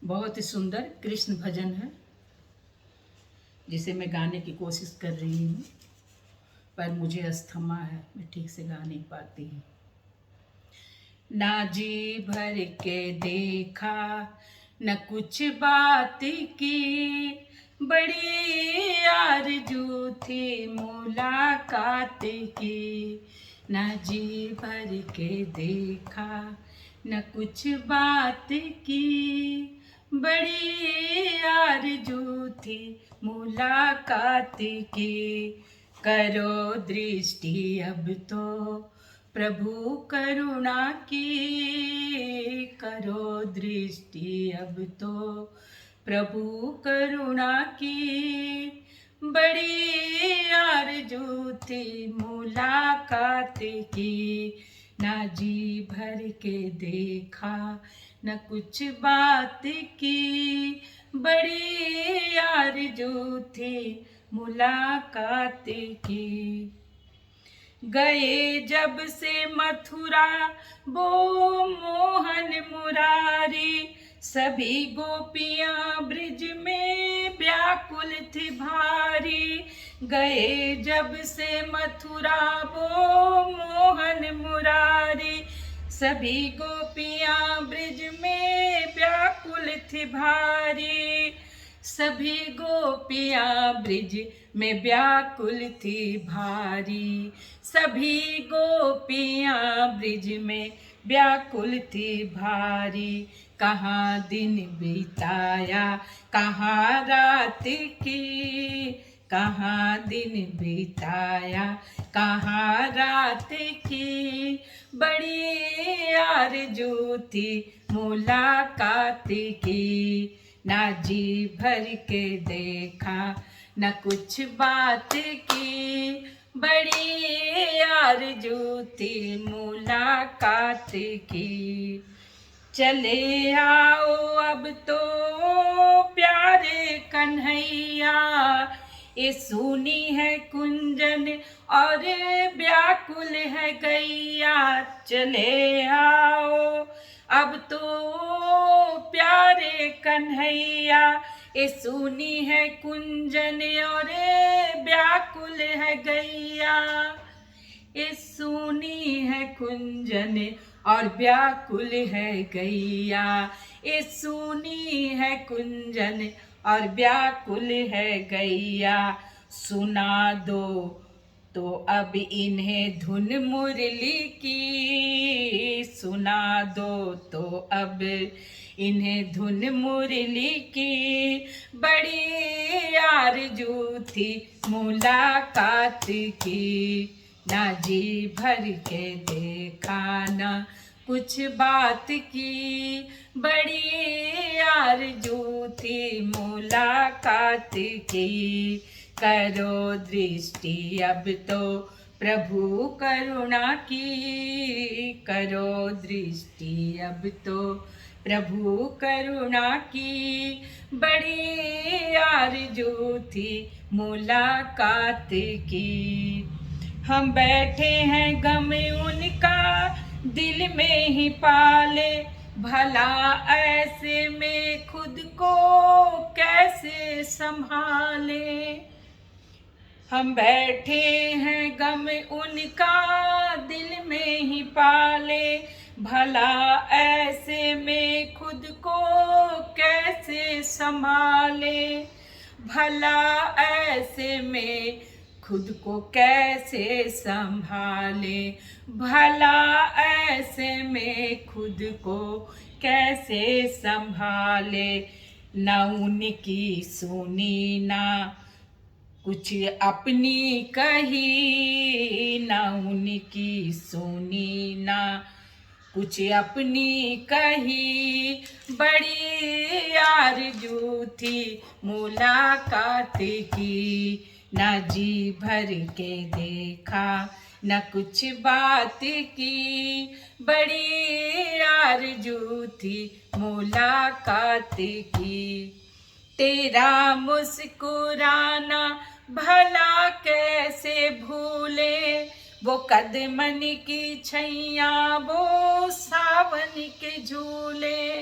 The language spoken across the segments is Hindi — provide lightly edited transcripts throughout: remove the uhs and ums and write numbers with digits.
बहुत ही सुंदर कृष्ण भजन है जिसे मैं गाने की कोशिश कर रही हूँ, पर मुझे अस्थमा है, मैं ठीक से गा नहीं पाती हूँ। ना जी भर के देखा न कुछ बात की, बड़ी आरज़ू थी मुलाकात की। न जी भर के देखा न कुछ बात की, बड़ी आरज़ू थी मुलाकात की। करो दृष्टि अब तो प्रभु करुणा की, करो दृष्टि अब तो प्रभु करुणा की। बड़ी आरज़ू थी मुलाकात की, ना जी भर के देखा न कुछ बात की, बड़ी आरज़ू थी मुलाकात की। गए जब से मथुरा वो मोहन मुरारी, सभी गोपियां ब्रिज में व्याकुल थी भारी। गए जब से मथुरा वो मोहन मुरारी, सभी गोपियां ब्रिज में व्याकुल थी भारी। सभी गोपियां ब्रिज में व्याकुल थी भारी, सभी गोपियां ब्रिज में व्याकुल थी भारी। कहाँ दिन बिताया कहाँ रात की, कहाँ दिन बिताया कहाँ रात की। बड़ी आरज़ू थी मुलाकात की, ना जी भर के देखा न कुछ बात की। बड़ी आरज़ू थी मुलाकात की। चले आओ अब तो प्यारे कन्हैया, ये सूनी है कुंजन और व्याकुल है गैया। चले आओ अब तो प्यारे कन्हैया, ये सूनी है कुंजन और व्याकुल है गैया। ये सूनी है कुंजन और व्याकुल है गैया। ये सूनी है कुंजन और व्याकुल है गैया। सुना दो तो अब इन्हें धुन मुरली की, सुना दो तो अब इन्हें धुन मुरली की। बड़ी आरज़ू थी मुलाकात की, ना जी भर के देखा ना कुछ बात की। बड़ी आरज़ू थी मुलाकात की। करो दृष्टि अब तो प्रभु करुणा की, करो दृष्टि अब तो प्रभु करुणा की। बड़ी आरज़ू थी मुलाकात की। हम बैठे हैं गम उनका दिल में ही पाले, भला ऐसे में खुद को कैसे संभाले। हम बैठे हैं गम उनका दिल में ही पाले, भला ऐसे में खुद को कैसे संभाले। भला ऐसे में खुद को कैसे संभाले, भला ऐसे में खुद को कैसे संभाले। ना उनकी सुनी ना कुछ अपनी कही, ना उनकी सुनी ना कुछ अपनी कही। बड़ी आरज़ू थी मुलाकात की, ना जी भर के देखा न कुछ बात की। बड़ी आरज़ू थी मुलाकात की। तेरा मुस्कुराना भला कैसे भूले, वो कदमन की छैया वो सावन के झूले।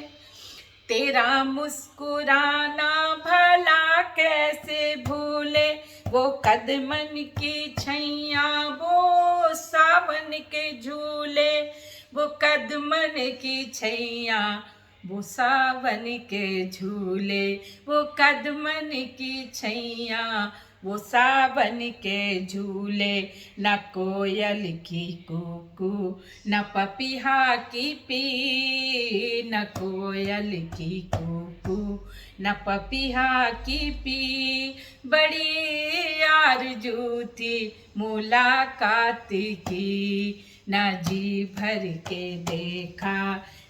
तेरा मुस्कुराना भला कैसे भूले, वो कदमन की छैया वो सावन के झूले, वो कदमन की छैया वो सावन के झूले, वो कदमन की छैया वो सावन के झूले। न कोयल की कूकू न पपीहा की पी, न कोयल की कूकू न पपीहा की पी, बड़ी आरज़ू थी मुलाकात की, न जी भर के देखा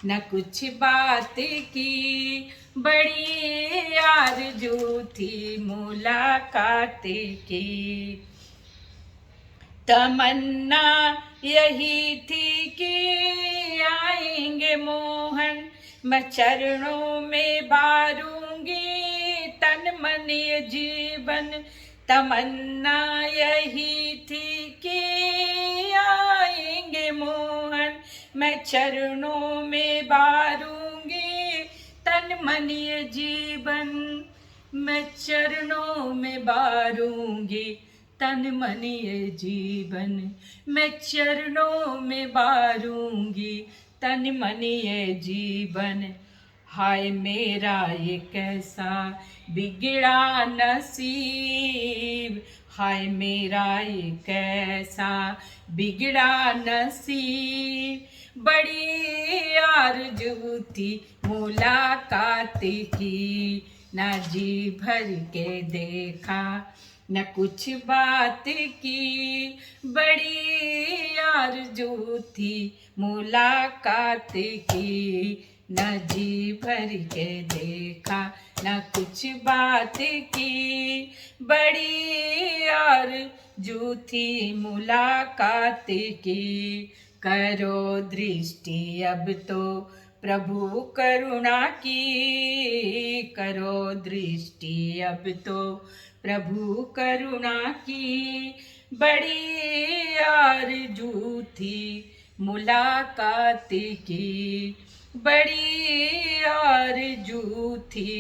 न कुछ बात की, बड़ी आरज़ू थी मुलाकात की। तमन्ना यही थी कि आएंगे मोहन, मैं चरणों में बारूंगी तन मन ये जीवन। तमन्ना यही थी कि आएंगे मोहन, मैं चरणों में बारूंगी तन मन ये जीवन, मैं चरणों में बारूंगी तन मन ये जीवन, मैं चरणों में बारूंगी तन मन ये जीवन। हाय मेरा ये कैसा बिगड़ा नसीब, हाय मेरा ये कैसा बिगड़ा नसीब, बड़ी आरज़ू थी मुलाकात की, न जी भर के देखा न कुछ बात की, बड़ी आरज़ू थी मुलाकात की, न जी भर के देखा न कुछ बात की, बड़ी आरज़ू थी मुलाकात की। करो दृष्टि अब तो प्रभु करुणा की, करो दृष्टि अब तो प्रभु करुणा की, बड़ी आरज़ू थी मुलाकात की, बड़ी आरज़ू थी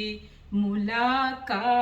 मुलाकात।